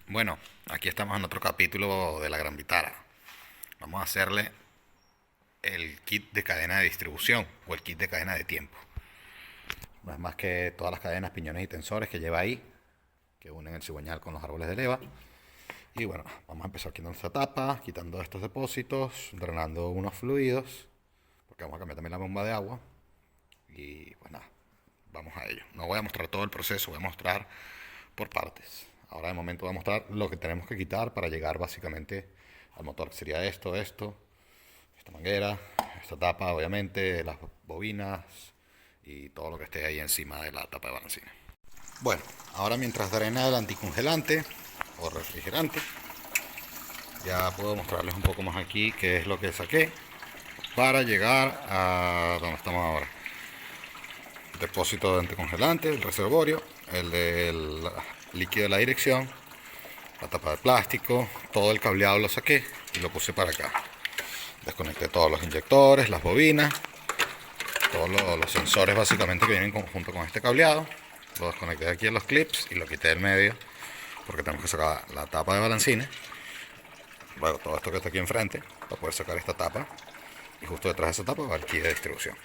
Bueno, aquí estamos en otro capítulo de la Gran Vitara. Vamos a hacerle el kit de cadena de distribución o el kit de cadena de tiempo. No es más que todas las cadenas, piñones y tensores que lleva ahí, que unen el cigüeñal con los árboles de leva. Y bueno, vamos a empezar quitando esta tapa, quitando estos depósitos, drenando unos fluidos, porque vamos a cambiar también la bomba de agua. Y pues nada, vamos a ello. No voy a mostrar todo el proceso, voy a mostrar por partes. Ahora de momento voy a mostrar lo que tenemos que quitar para llegar básicamente al motor, que sería esto, esta manguera, esta tapa obviamente, las bobinas y todo lo que esté ahí encima de la tapa de balancines. Bueno, ahora mientras drena el anticongelante o refrigerante, ya puedo mostrarles un poco más aquí qué es lo que saqué para llegar a donde estamos ahora. Depósito de anticongelante, el reservorio, el del líquido de la dirección, la tapa de plástico, todo el cableado lo saqué y lo puse para acá. Desconecté todos los inyectores, las bobinas, todos los sensores básicamente que vienen junto con este cableado. Lo desconecté aquí en los clips y lo quité del medio porque tenemos que sacar la tapa de balancines. Luego todo esto que está aquí enfrente para poder sacar esta tapa, y justo detrás de esa tapa va el kit de distribución.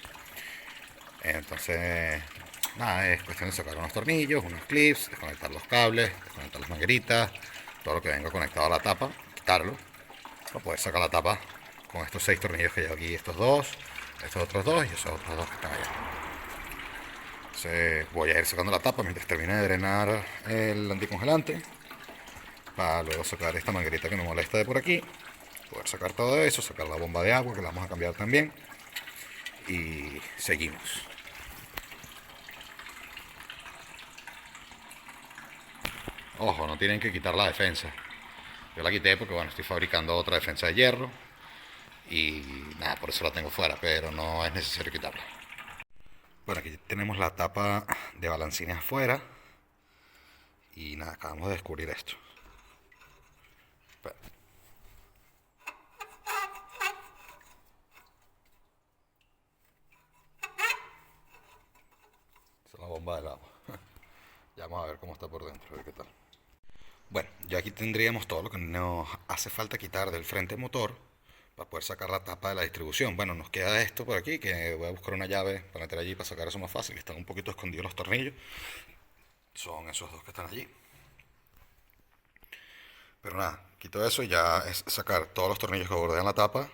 Entonces nada, es cuestión de sacar unos tornillos, unos clips, desconectar los cables, desconectar las mangueritas, todo lo que venga conectado a la tapa, quitarlo para poder sacar la tapa con estos 6 tornillos que llevo aquí, estos dos, estos otros dos y esos otros dos que están allá. Entonces voy a ir sacando la tapa mientras termine de drenar el anticongelante, para luego sacar esta manguerita que me molesta de por aquí, poder sacar todo eso, sacar la bomba de agua que la vamos a cambiar también, y seguimos. Ojo, no tienen que quitar la defensa. Yo la quité porque bueno, estoy fabricando otra defensa de hierro y nada, por eso la tengo fuera, pero no es necesario quitarla. Bueno, aquí tenemos la tapa de balancines afuera y nada, acabamos de descubrir esto. Espera. Esa es la bomba del agua. Ya vamos a ver cómo está por dentro, a ver qué tal. Bueno, ya aquí tendríamos todo lo que nos hace falta quitar del frente motor para poder sacar la tapa de la distribución. Bueno, nos queda esto por aquí, que voy a buscar una llave para meter allí para sacar eso más fácil. Están un poquito escondidos los tornillos. Son esos dos que están allí. Pero nada, quito eso y ya es sacar todos los tornillos que bordean la tapa.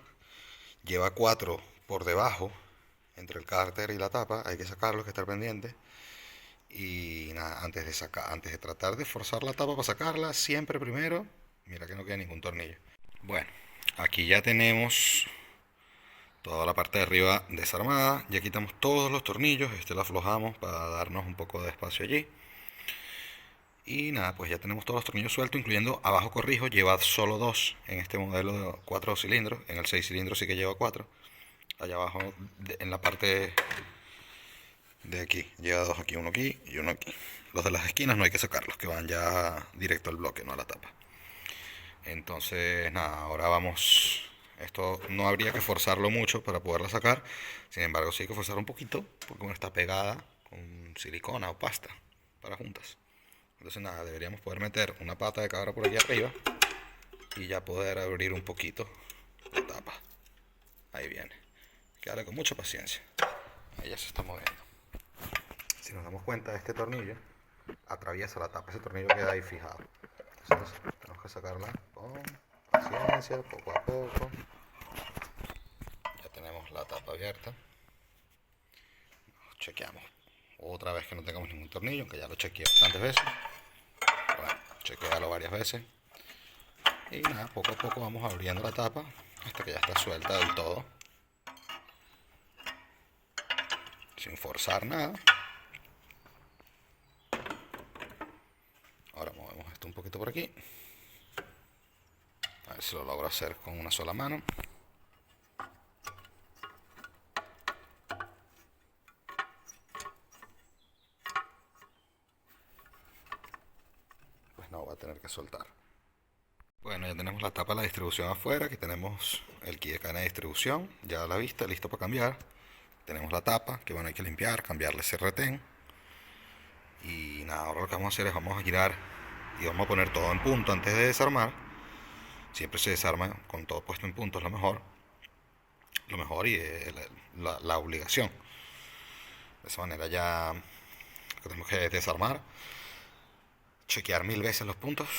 Lleva 4 por debajo, entre el cárter y la tapa. Hay que sacarlos, que estar pendiente. Y nada, antes de tratar de forzar la tapa para sacarla, siempre primero, mira que no queda ningún tornillo. Bueno, aquí ya tenemos toda la parte de arriba desarmada. Ya quitamos todos los tornillos. Este lo aflojamos para darnos un poco de espacio allí. Y nada, pues ya tenemos todos los tornillos sueltos, incluyendo abajo, corrijo, lleva solo 2 en este modelo de 4 cilindros. En el 6 cilindros sí que lleva 4. Allá abajo, en la parte de aquí, lleva 2 aquí, uno aquí y uno aquí. Los de las esquinas no hay que sacarlos, que van ya directo al bloque, no a la tapa. Entonces nada, ahora vamos. Esto no habría que forzarlo mucho para poderla sacar. Sin embargo, sí hay que forzar un poquito porque bueno, está pegada con silicona o pasta para juntas. Entonces nada, deberíamos poder meter una pata de cabra por aquí arriba y ya poder abrir un poquito la tapa. Ahí viene. Hay que darle con mucha paciencia. Ahí ya se está moviendo. Si nos damos cuenta, este tornillo atraviesa la tapa. Ese tornillo queda ahí fijado. Entonces tenemos que sacarla con paciencia, poco a poco. Ya tenemos la tapa abierta. Chequeamos otra vez que no tengamos ningún tornillo, aunque ya lo chequeé bastantes veces. Bueno, chequealo varias veces. Y nada, poco a poco vamos abriendo la tapa hasta que ya está suelta del todo. Sin forzar nada. Ahora movemos esto un poquito por aquí. A ver si lo logro hacer con una sola mano. Pues no, voy a tener que soltar. Bueno, ya tenemos la tapa de la distribución afuera. Aquí tenemos el kit de cadena de distribución ya a la vista, listo para cambiar. Tenemos la tapa, que bueno, hay que limpiar, cambiarle ese retén. Y nada, ahora lo que vamos a hacer es vamos a girar y vamos a poner todo en punto antes de desarmar. Siempre se desarma con todo puesto en punto, es lo mejor y la obligación. De esa manera ya tenemos que desarmar, chequear 1000 veces los puntos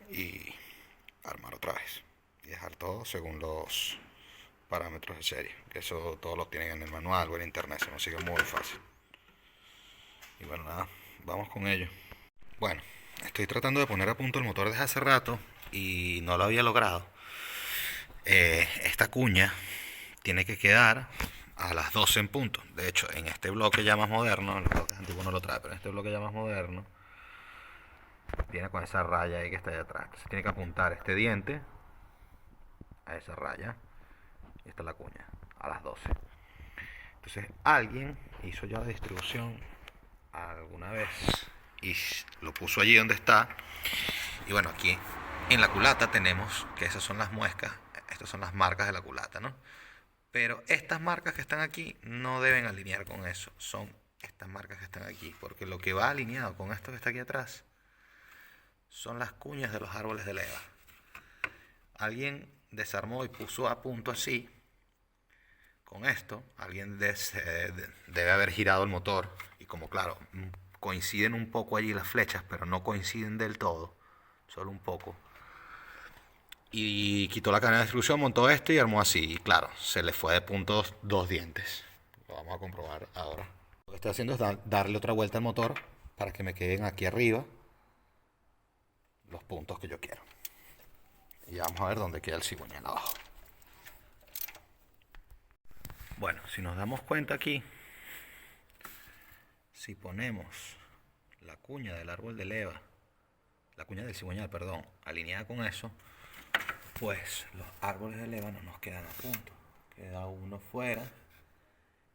y armar otra vez y dejar todo según los parámetros de serie, que eso todo lo tienen en el manual o en internet, se nos sigue muy fácil. Y bueno, nada, vamos con ello. Bueno, estoy tratando de poner a punto el motor desde hace rato y no lo había logrado. Esta cuña tiene que quedar a las 12 en punto. De hecho, en este bloque ya más moderno, en los bloques antiguos no lo trae, pero en este bloque ya más moderno viene con esa raya ahí que está ahí atrás. Entonces tiene que apuntar este diente a esa raya y esta es la cuña a las 12. Entonces alguien hizo ya la distribución alguna vez y lo puso allí donde está. Y bueno, aquí en la culata tenemos que esas son las muescas, estas son las marcas de la culata, ¿no? Pero estas marcas que están aquí no deben alinear con eso, son estas marcas que están aquí, porque lo que va alineado con esto que está aquí atrás son las cuñas de los árboles de leva. Alguien desarmó y puso a punto así. Con esto, alguien debe haber girado el motor y como claro, coinciden un poco allí las flechas, pero no coinciden del todo, solo un poco. Y quitó la cadena de distribución, montó esto y armó así. Y claro, se le fue de puntos 2 dientes. Lo vamos a comprobar ahora. Lo que estoy haciendo es darle otra vuelta al motor para que me queden aquí arriba los puntos que yo quiero. Y vamos a ver dónde queda el cigüeñal abajo. Bueno, si nos damos cuenta aquí, si ponemos la cuña del árbol de leva, la cuña del cigüeñal, perdón, alineada con eso, pues los árboles de leva no nos quedan a punto. Queda uno fuera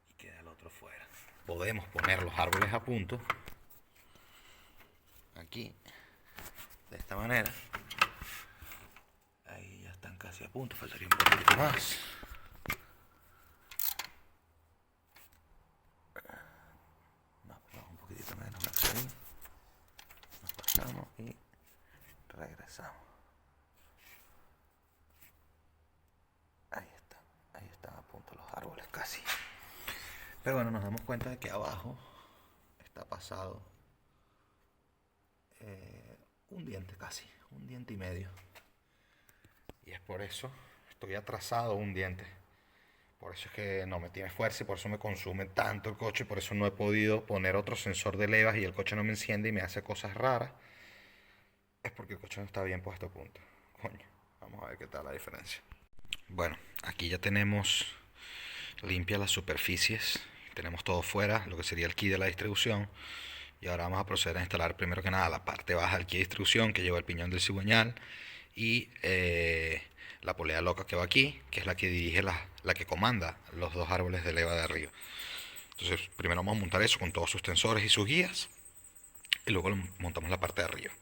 y queda el otro fuera. Podemos poner los árboles a punto aquí, de esta manera. Ahí ya están casi a punto, faltaría un poquito más. Nos pasamos y regresamos. Ahí están a punto los árboles casi. Pero bueno, nos damos cuenta de que abajo está pasado un diente casi, un diente y medio. Y es por eso, estoy atrasado un diente. Por eso es que no me tiene fuerza y por eso me consume tanto el coche. Por eso no he podido poner otro sensor de levas y el coche no me enciende y me hace cosas raras. Es porque el coche no está bien puesto a punto. Coño, vamos a ver qué tal la diferencia. Bueno, aquí ya tenemos limpias las superficies. Tenemos todo fuera, lo que sería el key de la distribución. Y ahora vamos a proceder a instalar primero que nada la parte baja del key de distribución que lleva el piñón del cigüeñal y la polea loca que va aquí, que es la que dirige la que comanda los dos árboles de leva de arriba. Entonces primero vamos a montar eso con todos sus tensores y sus guías y luego montamos la parte de arriba.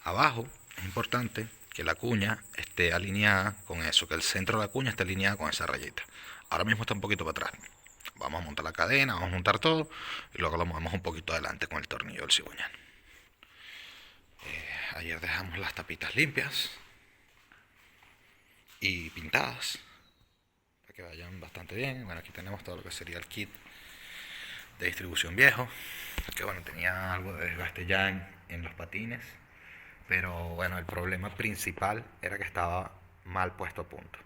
Abajo es importante que la cuña esté alineada con eso, que el centro de la cuña esté alineada con esa rayita. Ahora mismo está un poquito para atrás. Vamos a montar la cadena, vamos a montar todo y luego lo movemos un poquito adelante con el tornillo del cigüeñal. Ayer dejamos las tapitas limpias y pintadas para que vayan bastante bien. Bueno, aquí tenemos todo lo que sería el kit de distribución viejo, que bueno, tenía algo de desgaste ya en los patines, pero bueno, el problema principal era que estaba mal puesto a punto.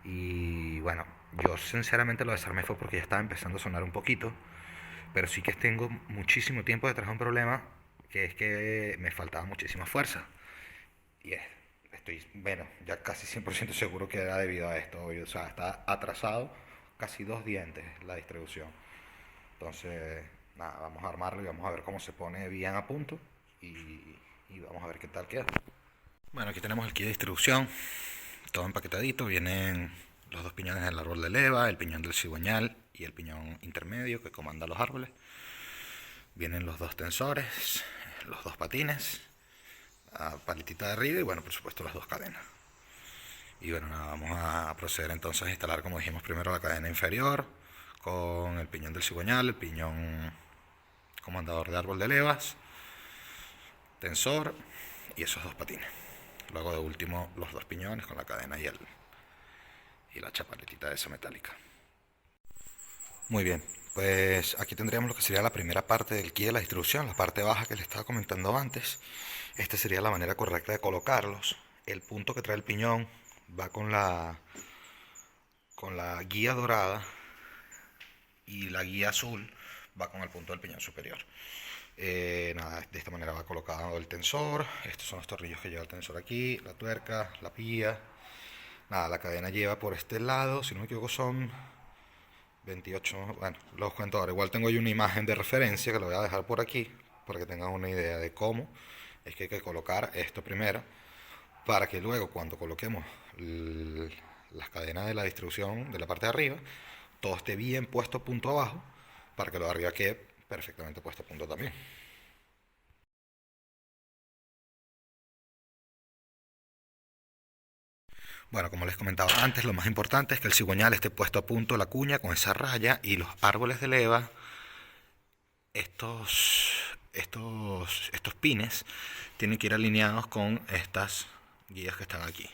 Y bueno, yo sinceramente lo desarmé fue porque ya estaba empezando a sonar un poquito, pero sí que tengo muchísimo tiempo detrás de un problema, que es que me faltaba muchísima fuerza. Y estoy, bueno, ya casi 100% seguro que era debido a esto. O sea, está atrasado casi 2 dientes la distribución. Entonces, nada, vamos a armarlo y vamos a ver cómo se pone bien a punto y vamos a ver qué tal queda. Bueno, aquí tenemos el kit de distribución, todo empaquetadito. Vienen los dos piñones del árbol de leva, el piñón del cigüeñal y el piñón intermedio que comanda los árboles. Vienen los dos tensores, los dos patines, la paletita de arriba y bueno, por supuesto las dos cadenas. Y bueno, nada, vamos a proceder entonces a instalar, como dijimos, primero la cadena inferior con el piñón del cigüeñal, el piñón comandador de árbol de levas. tensor y esos dos patines. Luego de último los dos piñones con la cadena y la chapaletita esa metálica. Muy bien, pues aquí tendríamos lo que sería la primera parte del kit de la distribución, la parte baja que les estaba comentando antes. Esta sería la manera correcta de colocarlos. El punto que trae el piñón va con la guía dorada y la guía azul va con el punto del piñón superior. Nada, de esta manera va colocado el tensor. Estos son los tornillos que lleva el tensor aquí, la tuerca, la pía. Nada, la cadena lleva por este lado, si no me equivoco son 28, bueno, los cuento ahora. Igual tengo yo una imagen de referencia que lo voy a dejar por aquí para que tengan una idea de cómo es que hay que colocar esto primero, para que luego cuando coloquemos las cadenas de la distribución de la parte de arriba, todo esté bien puesto punto abajo, para que lo de arriba quede perfectamente puesto punto también. Bueno, como les comentaba antes, lo más importante es que el cigüeñal esté puesto a punto la cuña con esa raya, y los árboles de leva, estos pines, tienen que ir alineados con estas guías que están aquí.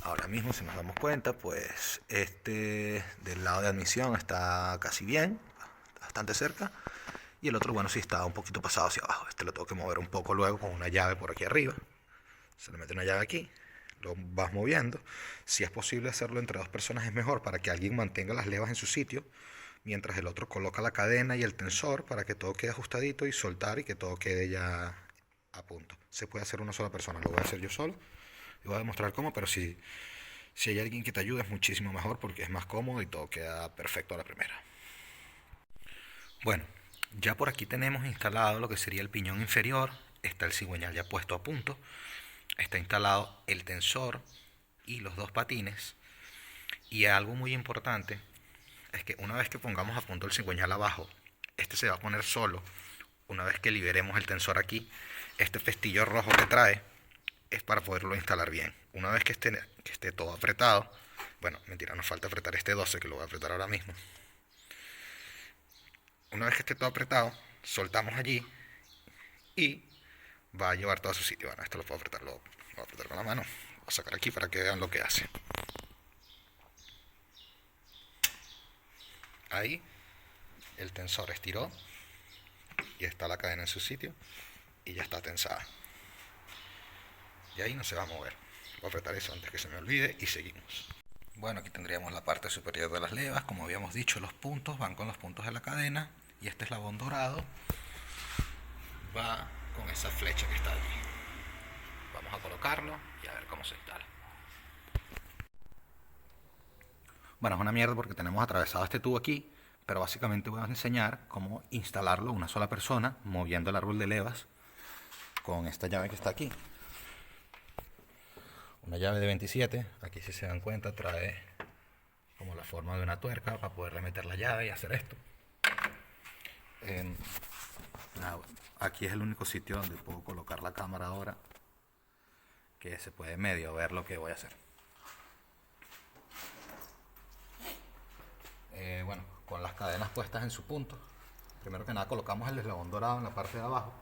Ahora mismo, si nos damos cuenta, pues este del lado de admisión está casi bien, bastante cerca, y el otro, bueno, sí está un poquito pasado hacia abajo. Este lo tengo que mover un poco luego con una llave por aquí arriba. Se le mete una llave aquí, lo vas moviendo. Si es posible hacerlo entre dos personas es mejor, para que alguien mantenga las levas en su sitio mientras el otro coloca la cadena y el tensor, para que todo quede ajustadito y soltar y que todo quede ya a punto. Se puede hacer una sola persona, lo voy a hacer yo solo y voy a demostrar cómo, pero si hay alguien que te ayude es muchísimo mejor, porque es más cómodo y todo queda perfecto a la primera. Bueno, ya por aquí tenemos instalado lo que sería el piñón inferior. Está el cigüeñal ya puesto a punto. Está instalado el tensor y los dos patines. Y algo muy importante es que una vez que pongamos a punto el cigüeñal abajo, este se va a poner solo. Una vez que liberemos el tensor aquí, este pestillo rojo que trae es para poderlo instalar bien. Una vez que esté todo apretado, bueno, mentira, nos falta apretar este 12, que lo voy a apretar ahora mismo. Una vez que esté todo apretado, soltamos allí y va a llevar todo a su sitio. Bueno, esto lo puedo apretar, lo voy a apretar con la mano. Voy a sacar aquí para que vean lo que hace. Ahí el tensor estiró y está la cadena en su sitio y ya está tensada. Y ahí no se va a mover. Voy a apretar eso antes que se me olvide y seguimos. Bueno, aquí tendríamos la parte superior de las levas. Como habíamos dicho, los puntos van con los puntos de la cadena, y este eslabón dorado va con esa flecha que está allí. Vamos a colocarlo y a ver cómo se instala. Bueno, es una mierda porque tenemos atravesado este tubo aquí, pero básicamente voy a enseñar cómo instalarlo una sola persona, moviendo el árbol de levas con esta llave que está aquí. Una llave de 27, aquí si se dan cuenta trae como la forma de una tuerca para poderle meter la llave y hacer esto. Aquí es el único sitio donde puedo colocar la cámara ahora, que se puede medio ver lo que voy a hacer. Bueno, con las cadenas puestas en su punto, primero que nada colocamos el eslabón dorado en la parte de abajo,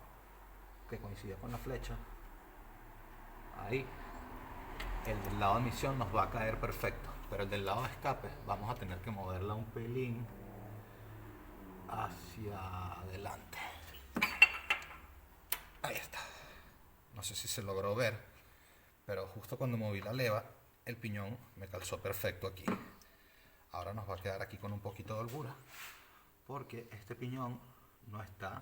que coincide con la flecha. Ahí el del lado de admisión nos va a caer perfecto, pero el del lado de escape vamos a tener que moverla un pelín hacia adelante. Ahí está. No sé si se logró ver, pero justo cuando moví la leva, el piñón me calzó perfecto aquí. Ahora nos va a quedar aquí con un poquito de holgura, porque este piñón no está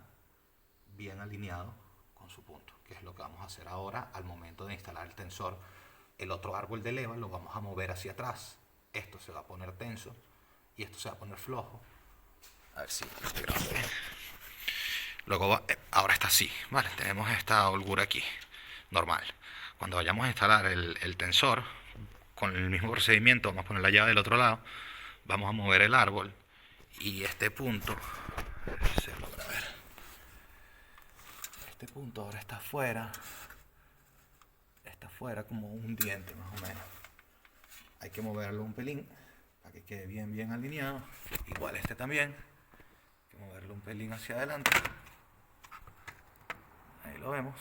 bien alineado con su punto, que es lo que vamos a hacer ahora al momento de instalar el tensor. El otro árbol de leva lo vamos a mover hacia atrás. Esto se va a poner tenso y esto se va a poner flojo. A ver si lo estoy grabando bien. Luego ahora está así, vale, tenemos esta holgura aquí, normal. Cuando vayamos a instalar el tensor, con el mismo procedimiento, vamos a poner la llave del otro lado, vamos a mover el árbol y este punto, se logra ver, este punto ahora está afuera como un diente más o menos. Hay que moverlo un pelín para que quede bien alineado. Igual este también, hay que moverlo un pelín hacia adelante. Ahí lo vemos.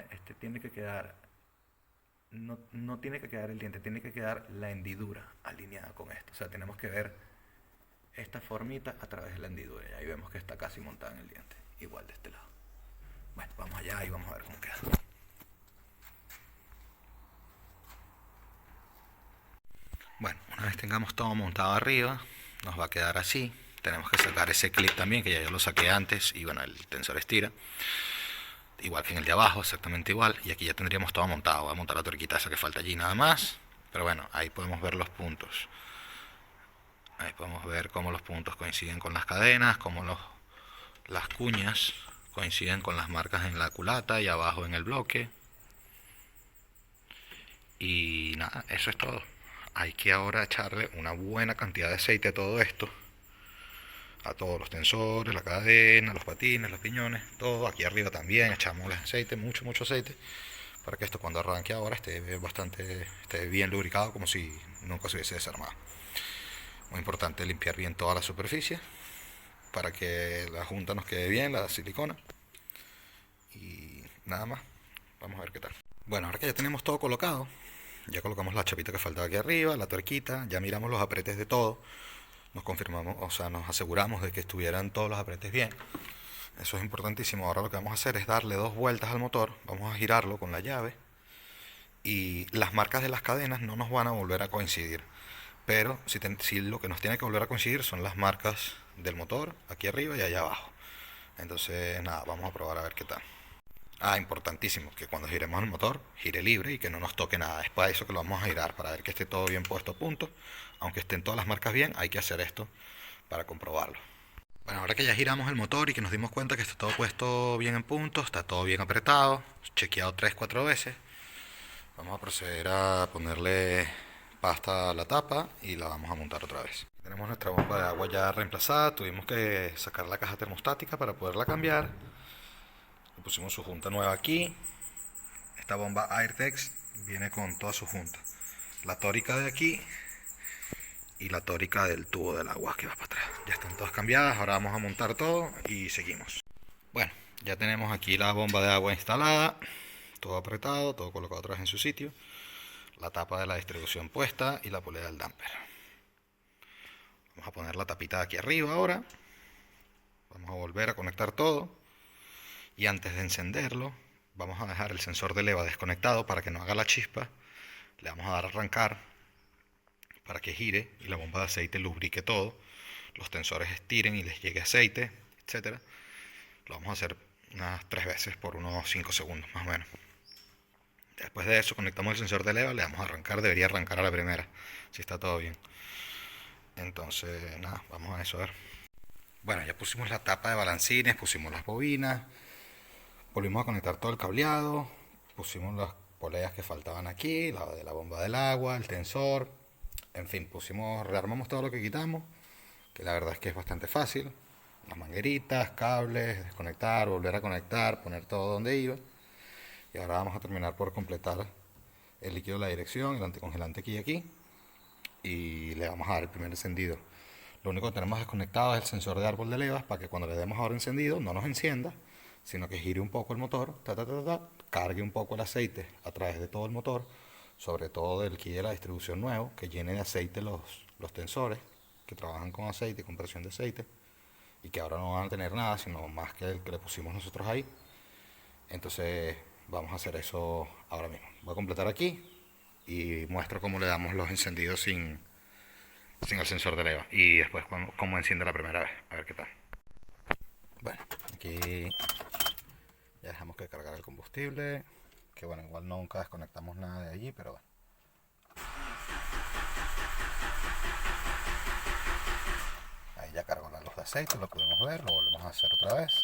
Este tiene que quedar, no tiene que quedar el diente, tiene que quedar la hendidura alineada con esto. O sea, tenemos que ver esta formita a través de la hendidura. Y ahí vemos que está casi montada en el diente. Igual de este lado. Bueno, vamos allá y vamos a ver cómo queda. Bueno, una vez tengamos todo montado arriba, nos va a quedar así. Tenemos que sacar ese clip también, que ya yo lo saqué antes, y bueno, el tensor estira. Igual que en el de abajo, exactamente igual. Y aquí ya tendríamos todo montado. Voy a montar la tuerquita esa que falta allí nada más. Pero bueno, ahí podemos ver los puntos. Ahí podemos ver cómo los puntos coinciden con las cadenas, cómo las cuñas coinciden con las marcas en la culata y abajo en el bloque. Y nada, eso es todo. Hay que ahora echarle una buena cantidad de aceite a todo esto. A todos los tensores, la cadena, los patines, los piñones, todo. Aquí arriba también echamos el aceite, mucho aceite, para que esto cuando arranque ahora esté bien lubricado, como si nunca se hubiese desarmado. Muy importante limpiar bien toda la superficie para que la junta nos quede bien, la silicona. Y nada más, vamos a ver qué tal. Bueno, ahora que ya tenemos todo colocado, ya colocamos la chapita que faltaba aquí arriba, la tuerquita, ya miramos los apretes de todo. Nos confirmamos, o sea, nos aseguramos de que estuvieran todos los apretes bien. Eso es importantísimo. Ahora lo que vamos a hacer es darle 2 vueltas al motor. Vamos a girarlo con la llave. Y las marcas de las cadenas no nos van a volver a coincidir. Pero si lo que nos tiene que volver a coincidir son las marcas del motor, aquí arriba y allá abajo. Entonces, nada, vamos a probar a ver qué tal. Ah, importantísimo, que cuando giremos el motor, gire libre y que no nos toque nada. Es para eso que lo vamos a girar, para ver que esté todo bien puesto a punto. Aunque estén todas las marcas bien, hay que hacer esto para comprobarlo. Bueno, ahora que ya giramos el motor y que nos dimos cuenta que está todo puesto bien en punto, está todo bien apretado, chequeado 3-4 veces, vamos a proceder a ponerle pasta a la tapa y la vamos a montar otra vez. Tenemos nuestra bomba de agua ya reemplazada, tuvimos que sacar la caja termostática para poderla cambiar. Le pusimos su junta nueva aquí. Esta bomba Airtex viene con toda su junta. La tórica de aquí y la tórica del tubo del agua que va para atrás. Ya están todas cambiadas, ahora vamos a montar todo y seguimos. Bueno, ya tenemos aquí la bomba de agua instalada, todo apretado, todo colocado otra vez en su sitio, la tapa de la distribución puesta y la polea del damper. Vamos a poner la tapita de aquí arriba ahora, vamos a volver a conectar todo y antes de encenderlo vamos a dejar el sensor de leva desconectado para que no haga la chispa. Le vamos a dar a arrancar para que gire y la bomba de aceite lubrique todo, los tensores estiren y les llegue aceite, etcétera. Lo vamos a hacer unas 3 veces por unos 5 segundos más o menos. Después de eso conectamos el sensor de leva, le damos a arrancar, debería arrancar a la primera, si está todo bien. Entonces nada, vamos a eso a ver. Bueno, ya pusimos la tapa de balancines, pusimos las bobinas, volvimos a conectar todo el cableado, pusimos las poleas que faltaban aquí, la de la bomba del agua, el tensor, en fin, rearmamos todo lo que quitamos, que la verdad es que es bastante fácil. Las mangueritas, cables, desconectar, volver a conectar, poner todo donde iba. Y ahora vamos a terminar por completar el líquido de la dirección, el anticongelante aquí y aquí. Y le vamos a dar el primer encendido. Lo único que tenemos desconectado es el sensor de árbol de levas para que cuando le demos ahora encendido no nos encienda, sino que gire un poco el motor, cargue un poco el aceite a través de todo el motor, sobre todo del kit de la distribución nuevo, que llene de aceite los tensores que trabajan con aceite, con presión de aceite, y que ahora no van a tener nada, sino más que el que le pusimos nosotros ahí. Entonces vamos a hacer eso ahora mismo. Voy a completar aquí y muestro cómo le damos los encendidos sin el sensor de leva y después cómo enciende la primera vez, a ver qué tal. Bueno, aquí ya dejamos que cargar el combustible, que bueno, igual nunca desconectamos nada de allí, pero bueno. Ahí ya cargó la luz de aceite, lo pudimos ver, lo volvemos a hacer otra vez.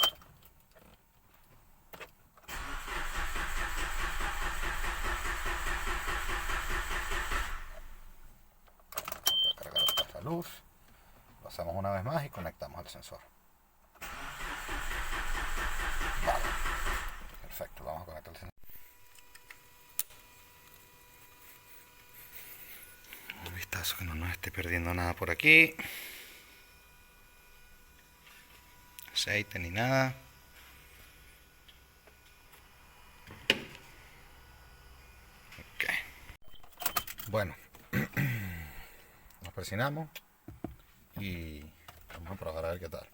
Voy a cargar otra vez la luz, lo hacemos una vez más y conectamos el sensor. Vale, perfecto, vamos a conectar el sensor. Un vistazo que no nos esté perdiendo nada por aquí. Aceite ni nada. Bueno, nos presionamos y vamos a probar a ver qué tal.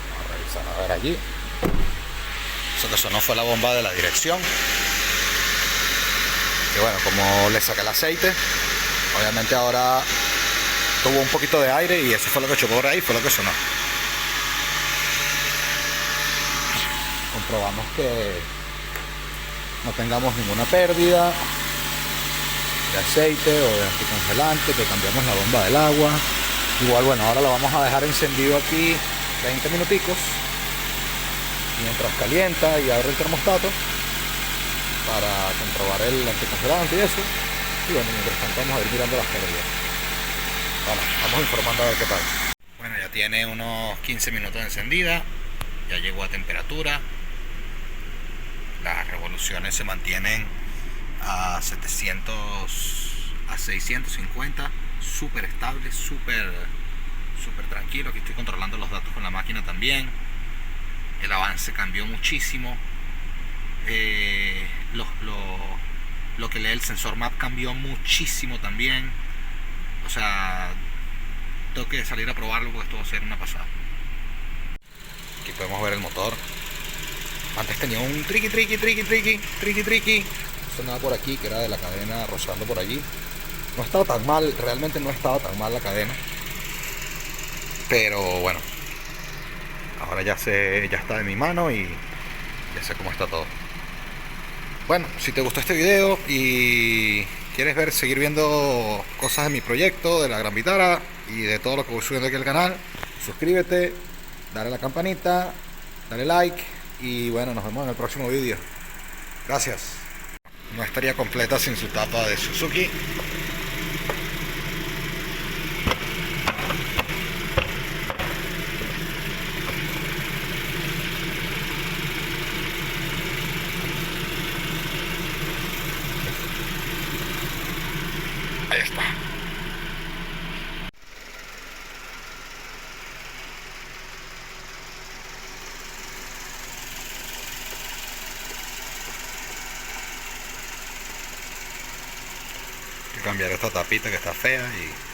Vamos a revisar a ver allí. Eso que sonó fue la bomba de la dirección. Que bueno, como le saqué el aceite, obviamente ahora tuvo un poquito de aire y eso fue lo que chocó por ahí, fue lo que sonó. Comprobamos que no tengamos ninguna pérdida de aceite o de anticongelante, que cambiamos la bomba del agua. Igual, bueno, ahora lo vamos a dejar encendido aquí 20 minuticos mientras calienta y abre el termostato para comprobar el anticongelante y eso. Y bueno, mientras tanto vamos a ir mirando las pérdidas. Bueno, vamos informando a ver qué tal. Bueno, ya tiene unos 15 minutos de encendida, ya llegó a temperatura. Las revoluciones se mantienen a 700 a 650, súper estable, súper tranquilo. Aquí estoy controlando los datos con la máquina también. El avance cambió muchísimo. Lo que lee el sensor map cambió muchísimo también. O sea, tengo que salir a probarlo porque esto va a ser una pasada. Aquí podemos ver el motor. Antes tenía un triqui. Sonaba por aquí, que era de la cadena rozando por allí. No estaba tan mal, realmente no estaba tan mal la cadena. Pero bueno, ahora ya está en mi mano y ya sé cómo está todo. Bueno, si te gustó este video y quieres seguir viendo cosas de mi proyecto, de la Gran Vitara y de todo lo que voy subiendo aquí al canal, suscríbete, dale a la campanita, dale like y bueno, nos vemos en el próximo vídeo. Gracias. No estaría completa sin su tapa de Suzuki. Ahí está. Hay que cambiar esta tapita que está fea y